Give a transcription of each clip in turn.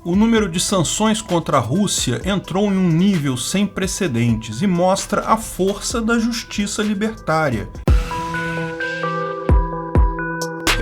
O número de sanções contra a Rússia entrou em um nível sem precedentes e mostra a força da justiça libertária.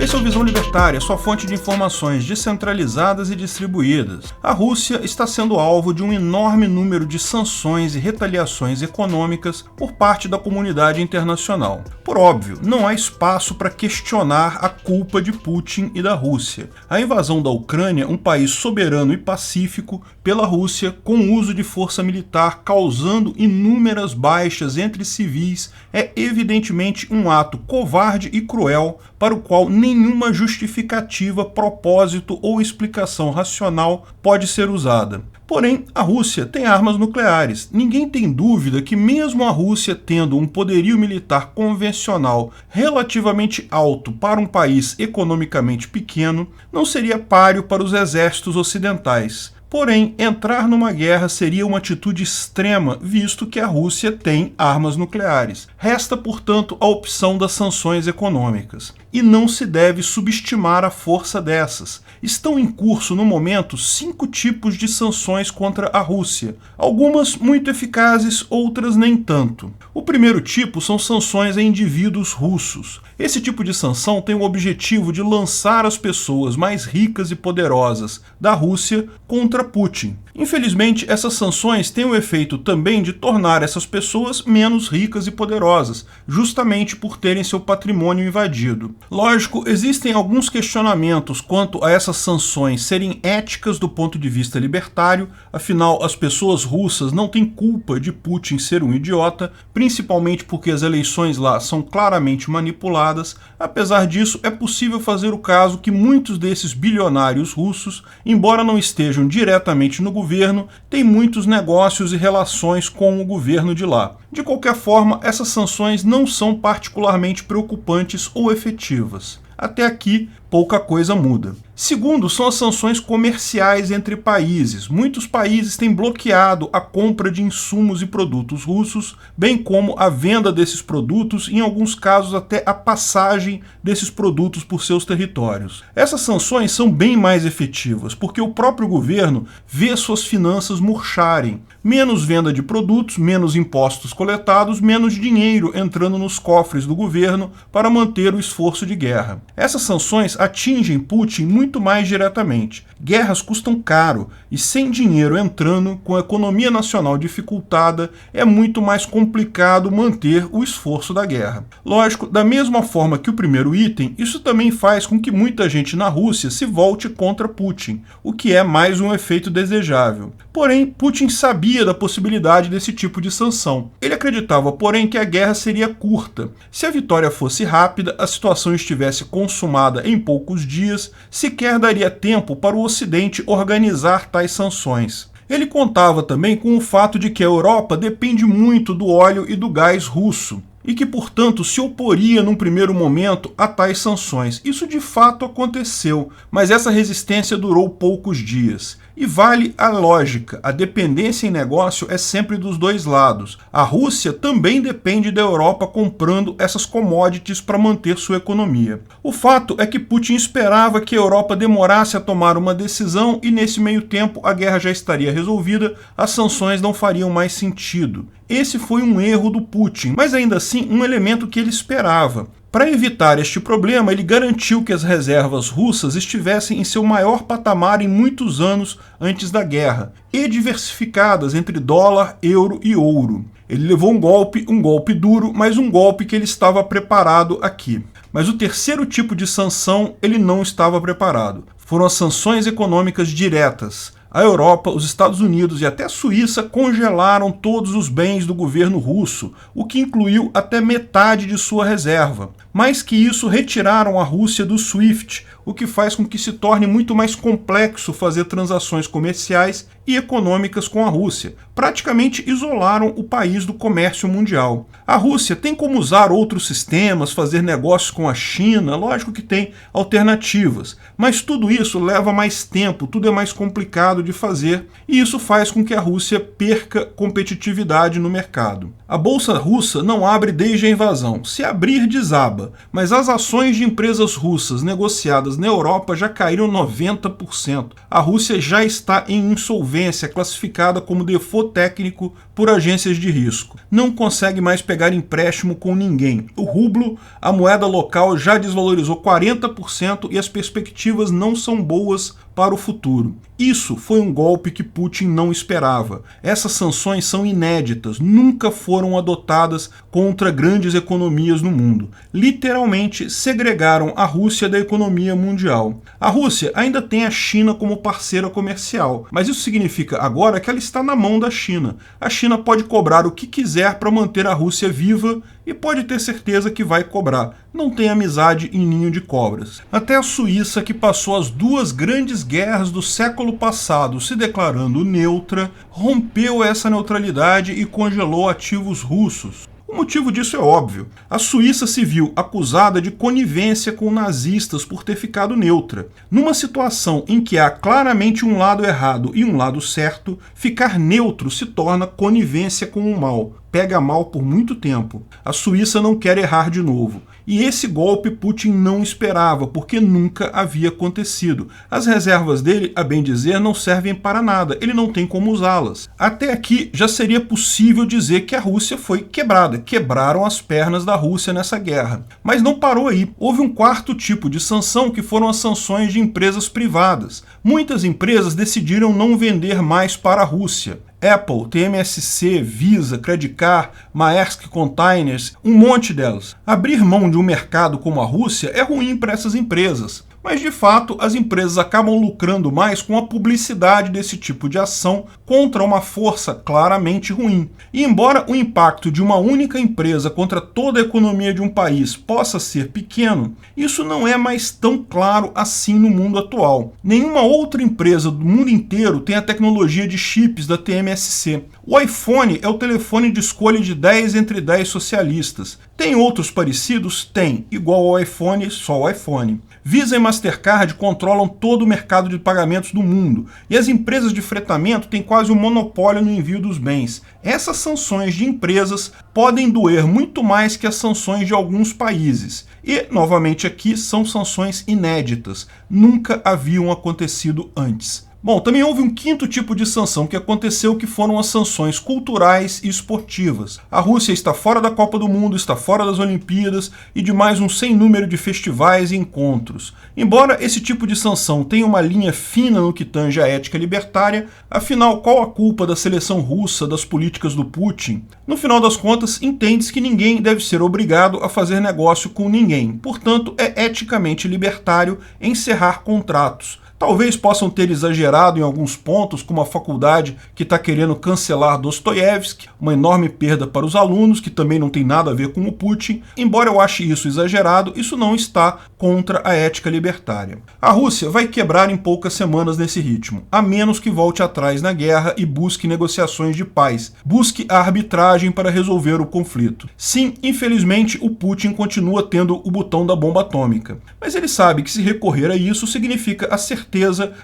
Esse é o Visão Libertária, sua fonte de informações descentralizadas e distribuídas. A Rússia está sendo alvo de um enorme número de sanções e retaliações econômicas por parte da comunidade internacional. Por óbvio, não há espaço para questionar a culpa de Putin e da Rússia. A invasão da Ucrânia, um país soberano e pacífico, pela Rússia, com uso de força militar causando inúmeras baixas entre civis, é evidentemente um ato covarde e cruel para o qual nenhuma justificativa, propósito ou explicação racional pode ser usada. Porém, a Rússia tem armas nucleares. Ninguém tem dúvida que mesmo a Rússia tendo um poderio militar convencional relativamente alto para um país economicamente pequeno, não seria páreo para os exércitos ocidentais. Porém, entrar numa guerra seria uma atitude extrema, visto que a Rússia tem armas nucleares. Resta, portanto, a opção das sanções econômicas. E não se deve subestimar a força dessas. Estão em curso, no momento, 5 tipos de sanções contra a Rússia. Algumas muito eficazes, outras nem tanto. O primeiro tipo são sanções a indivíduos russos. Esse tipo de sanção tem o objetivo de lançar as pessoas mais ricas e poderosas da Rússia contra Putin. Infelizmente, essas sanções têm o efeito também de tornar essas pessoas menos ricas e poderosas, justamente por terem seu patrimônio invadido. Lógico, existem alguns questionamentos quanto a essas sanções serem éticas do ponto de vista libertário, afinal, as pessoas russas não têm culpa de Putin ser um idiota, principalmente porque as eleições lá são claramente manipuladas. Apesar disso, é possível fazer o caso que muitos desses bilionários russos, embora não estejam diretamente no governo, têm muitos negócios e relações com o governo de lá. De qualquer forma, essas sanções não são particularmente preocupantes ou efetivas. Até aqui, pouca coisa muda. Segundo, são as sanções comerciais entre países. Muitos países têm bloqueado a compra de insumos e produtos russos, bem como a venda desses produtos, em alguns casos até a passagem desses produtos por seus territórios. Essas sanções são bem mais efetivas, porque o próprio governo vê suas finanças murcharem. Menos venda de produtos, menos impostos coletados, menos dinheiro entrando nos cofres do governo para manter o esforço de guerra. Essas sanções atingem Putin muito mais diretamente. Guerras custam caro e sem dinheiro entrando, com a economia nacional dificultada, é muito mais complicado manter o esforço da guerra. Lógico, da mesma forma que o primeiro item, isso também faz com que muita gente na Rússia se volte contra Putin, o que é mais um efeito desejável. Porém, Putin sabia da possibilidade desse tipo de sanção. Ele acreditava, porém, que a guerra seria curta. Se a vitória fosse rápida, a situação estivesse consumada em poucos dias, sequer daria tempo para o Ocidente organizar tais sanções. Ele contava também com o fato de que a Europa depende muito do óleo e do gás russo, e que, portanto, se oporia num primeiro momento a tais sanções. Isso de fato aconteceu, mas essa resistência durou poucos dias. E vale a lógica, a dependência em negócio é sempre dos dois lados. A Rússia também depende da Europa comprando essas commodities para manter sua economia. O fato é que Putin esperava que a Europa demorasse a tomar uma decisão e nesse meio tempo a guerra já estaria resolvida, as sanções não fariam mais sentido. Esse foi um erro do Putin, mas ainda assim um elemento que ele esperava. Para evitar este problema, ele garantiu que as reservas russas estivessem em seu maior patamar em muitos anos antes da guerra, e diversificadas entre dólar, euro e ouro. Ele levou um golpe duro, mas um golpe que ele estava preparado aqui. Mas o terceiro tipo de sanção ele não estava preparado. Foram as sanções econômicas diretas. A Europa, os Estados Unidos e até a Suíça congelaram todos os bens do governo russo, o que incluiu até metade de sua reserva. Mais que isso, retiraram a Rússia do SWIFT, o que faz com que se torne muito mais complexo fazer transações comerciais e econômicas com a Rússia. Praticamente isolaram o país do comércio mundial. A Rússia tem como usar outros sistemas, fazer negócios com a China, lógico que tem alternativas, mas tudo isso leva mais tempo, tudo é mais complicado de fazer, e isso faz com que a Rússia perca competitividade no mercado. A bolsa russa não abre desde a invasão. Se abrir, desaba. dela, mas as ações de empresas russas negociadas na Europa já caíram 90%. A Rússia já está em insolvência, classificada como default técnico por agências de risco. Não consegue mais pegar empréstimo com ninguém. O rublo, a moeda local, já desvalorizou 40% e as perspectivas não são boas para o futuro. Isso foi um golpe que Putin não esperava. Essas sanções são inéditas, nunca foram adotadas contra grandes economias no mundo. Literalmente segregaram a Rússia da economia mundial. A Rússia ainda tem a China como parceira comercial, mas isso significa agora que ela está na mão da China. A China pode cobrar o que quiser para manter a Rússia viva e pode ter certeza que vai cobrar. Não tem amizade em ninho de cobras. Até a Suíça, que passou as duas grandes guerras do século passado se declarando neutra, rompeu essa neutralidade e congelou ativos russos. O motivo disso é óbvio. A Suíça se viu acusada de conivência com nazistas por ter ficado neutra. Numa situação em que há claramente um lado errado e um lado certo, ficar neutro se torna conivência com o mal. Pega mal por muito tempo. A Suíça não quer errar de novo. E esse golpe Putin não esperava, porque nunca havia acontecido. As reservas dele, a bem dizer, não servem para nada. Ele não tem como usá-las. Até aqui já seria possível dizer que a Rússia foi quebrada. Quebraram as pernas da Rússia nessa guerra. Mas não parou aí. Houve um quarto tipo de sanção, que foram as sanções de empresas privadas. Muitas empresas decidiram não vender mais para a Rússia. Apple, TMSC, Visa, Credit Card, Maersk Containers, um monte delas. Abrir mão de um mercado como a Rússia é ruim para essas empresas. Mas, de fato, as empresas acabam lucrando mais com a publicidade desse tipo de ação contra uma força claramente ruim. E embora o impacto de uma única empresa contra toda a economia de um país possa ser pequeno, isso não é mais tão claro assim no mundo atual. Nenhuma outra empresa do mundo inteiro tem a tecnologia de chips da TMSC. O iPhone é o telefone de escolha de 10 entre 10 socialistas. Tem outros parecidos? Tem. Igual ao iPhone, só o iPhone. Visa e Mastercard controlam todo o mercado de pagamentos do mundo, e as empresas de fretamento têm quase um monopólio no envio dos bens. Essas sanções de empresas podem doer muito mais que as sanções de alguns países. E, novamente aqui, são sanções inéditas. Nunca haviam acontecido antes. Bom, também houve um quinto tipo de sanção que aconteceu, que foram as sanções culturais e esportivas. A Rússia está fora da Copa do Mundo, está fora das Olimpíadas e de mais um sem número de festivais e encontros. Embora esse tipo de sanção tenha uma linha fina no que tange a ética libertária, afinal, qual a culpa da seleção russa das políticas do Putin? No final das contas, entende-se que ninguém deve ser obrigado a fazer negócio com ninguém. Portanto, é eticamente libertário encerrar contratos. Talvez possam ter exagerado em alguns pontos, como a faculdade que está querendo cancelar Dostoiévski, uma enorme perda para os alunos, que também não tem nada a ver com o Putin. Embora eu ache isso exagerado, isso não está contra a ética libertária. A Rússia vai quebrar em poucas semanas nesse ritmo, a menos que volte atrás na guerra e busque negociações de paz, busque a arbitragem para resolver o conflito. Sim, infelizmente, o Putin continua tendo o botão da bomba atômica, mas ele sabe que se recorrer a isso significa a certeza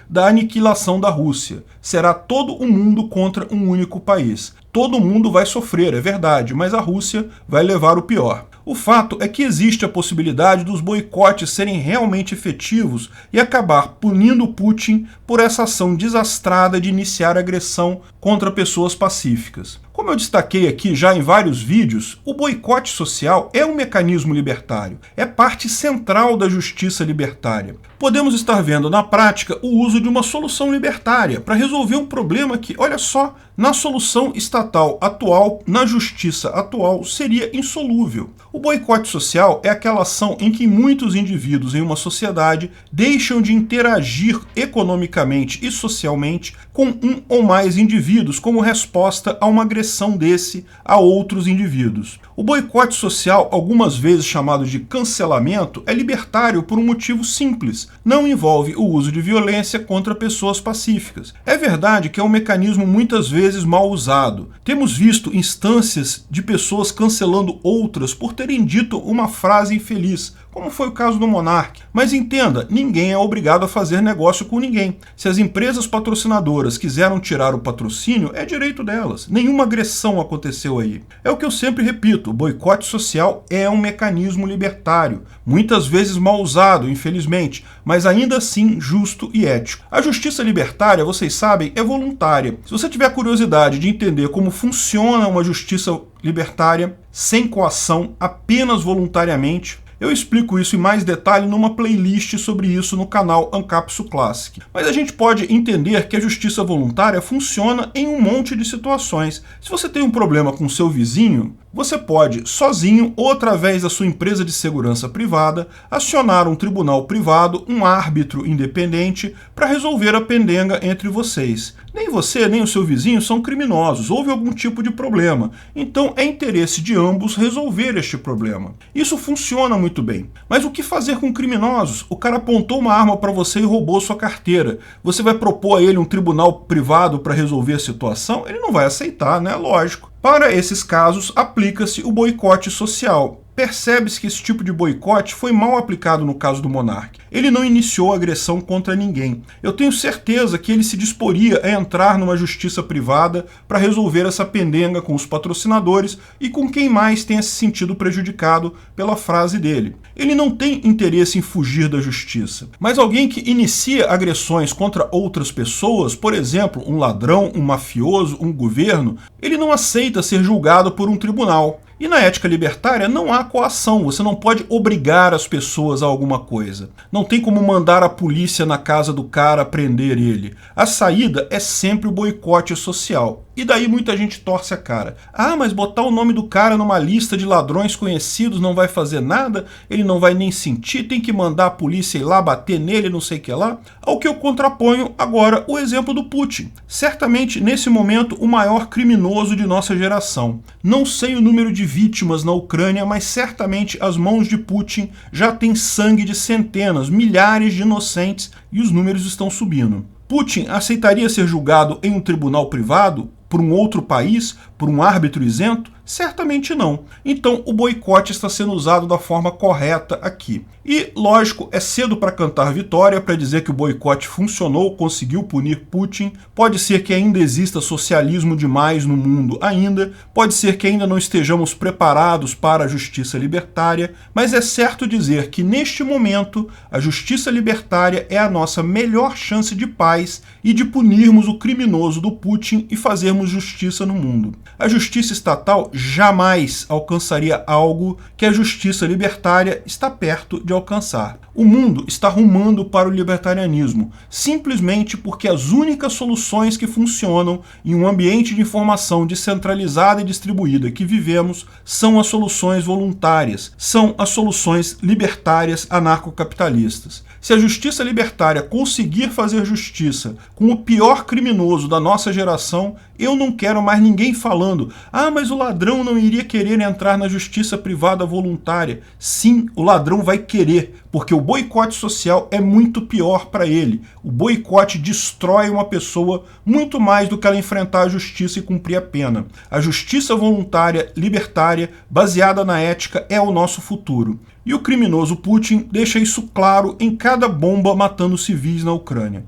da aniquilação da Rússia. Será todo o mundo contra um único país. Todo mundo vai sofrer, é verdade, mas a Rússia vai levar o pior. O fato é que existe a possibilidade dos boicotes serem realmente efetivos e acabar punindo Putin por essa ação desastrada de iniciar agressão contra pessoas pacíficas. Como eu destaquei aqui já em vários vídeos, o boicote social é um mecanismo libertário, é parte central da justiça libertária. Podemos estar vendo na prática o uso de uma solução libertária para resolver um problema que, olha só, na solução estatal atual, na justiça atual, seria insolúvel. O boicote social é aquela ação em que muitos indivíduos em uma sociedade deixam de interagir economicamente e socialmente com um ou mais indivíduos como resposta a uma agressão desse a outros indivíduos. O boicote social, algumas vezes chamado de cancelamento, é libertário por um motivo simples. Não envolve o uso de violência contra pessoas pacíficas. É verdade que é um mecanismo muitas vezes mal usado. Temos visto instâncias de pessoas cancelando outras por terem dito uma frase infeliz, como foi o caso do Monark. Mas entenda, ninguém é obrigado a fazer negócio com ninguém. Se as empresas patrocinadoras quiseram tirar o patrocínio, é direito delas. Nenhuma agressão aconteceu aí. É o que eu sempre repito, o boicote social é um mecanismo libertário, muitas vezes mal usado, infelizmente, mas ainda assim justo e ético. A justiça libertária, vocês sabem, é voluntária. Se você tiver curiosidade de entender como funciona uma justiça libertária, sem coação, apenas voluntariamente, eu explico isso em mais detalhe numa playlist sobre isso no canal Ancapsu Classic. Mas a gente pode entender que a justiça voluntária funciona em um monte de situações. Se você tem um problema com seu vizinho, você pode, sozinho ou através da sua empresa de segurança privada, acionar um tribunal privado, um árbitro independente, para resolver a pendenga entre vocês. Nem você, nem o seu vizinho são criminosos, houve algum tipo de problema. Então é interesse de ambos resolver este problema. Isso funciona muito bem. Mas o que fazer com criminosos? O cara apontou uma arma para você e roubou sua carteira. Você vai propor a ele um tribunal privado para resolver a situação? Ele não vai aceitar, né? Lógico. Para esses casos, aplica-se o boicote social. Percebe-se que esse tipo de boicote foi mal aplicado no caso do Monark. Ele não iniciou agressão contra ninguém. Eu tenho certeza que ele se disporia a entrar numa justiça privada para resolver essa pendenga com os patrocinadores e com quem mais tenha se sentido prejudicado pela frase dele. Ele não tem interesse em fugir da justiça. Mas alguém que inicia agressões contra outras pessoas, por exemplo, um ladrão, um mafioso, um governo, ele não aceita ser julgado por um tribunal. E na ética libertária não há coação, você não pode obrigar as pessoas a alguma coisa. Não tem como mandar a polícia na casa do cara prender ele. A saída é sempre o boicote social. E daí muita gente torce a cara. Ah, mas botar o nome do cara numa lista de ladrões conhecidos não vai fazer nada? Ele não vai nem sentir, tem que mandar a polícia ir lá bater nele, não sei o que lá? Ao que eu contraponho agora o exemplo do Putin. Certamente, nesse momento, o maior criminoso de nossa geração. Não sei o número de vítimas na Ucrânia, mas certamente as mãos de Putin já têm sangue de centenas, milhares de inocentes e os números estão subindo. Putin aceitaria ser julgado em um tribunal privado, por um outro país, por um árbitro isento? Certamente não. Então o boicote está sendo usado da forma correta aqui. E, lógico, é cedo para cantar vitória, para dizer que o boicote funcionou, conseguiu punir Putin. Pode ser que ainda exista socialismo demais no mundo ainda, pode ser que ainda não estejamos preparados para a justiça libertária, mas é certo dizer que neste momento a justiça libertária é a nossa melhor chance de paz e de punirmos o criminoso do Putin e fazermos justiça no mundo. A justiça estatal jamais alcançaria algo que a justiça libertária está perto de alcançar. O mundo está rumando para o libertarianismo, simplesmente porque as únicas soluções que funcionam em um ambiente de informação descentralizada e distribuída que vivemos são as soluções voluntárias, são as soluções libertárias anarcocapitalistas. Se a justiça libertária conseguir fazer justiça com o pior criminoso da nossa geração, eu não quero mais ninguém falando: ah, mas o ladrão não iria querer entrar na justiça privada voluntária. Sim, o ladrão vai querer, porque o boicote social é muito pior para ele. O boicote destrói uma pessoa muito mais do que ela enfrentar a justiça e cumprir a pena. A justiça voluntária, libertária, baseada na ética, é o nosso futuro. E o criminoso Putin deixa isso claro em cada bomba matando civis na Ucrânia.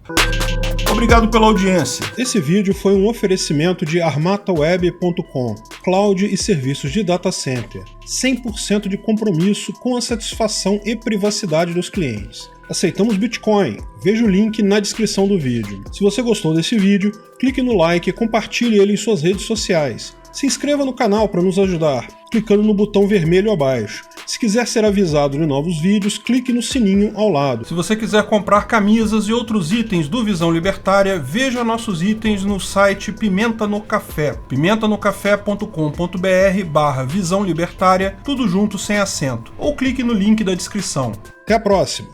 Obrigado pela audiência. Esse vídeo foi um oferecimento de armataweb.com, cloud e serviços de data center, 100% de compromisso com a satisfação e privacidade dos clientes. Aceitamos Bitcoin, veja o link na descrição do vídeo. Se você gostou desse vídeo, clique no like e compartilhe ele em suas redes sociais. Se inscreva no canal para nos ajudar, clicando no botão vermelho abaixo. Se quiser ser avisado de novos vídeos, clique no sininho ao lado. Se você quiser comprar camisas e outros itens do Visão Libertária, veja nossos itens no site Pimenta no Café, pimentanocafé.com.br/Visão Libertária, tudo junto sem acento, ou clique no link da descrição. Até a próxima!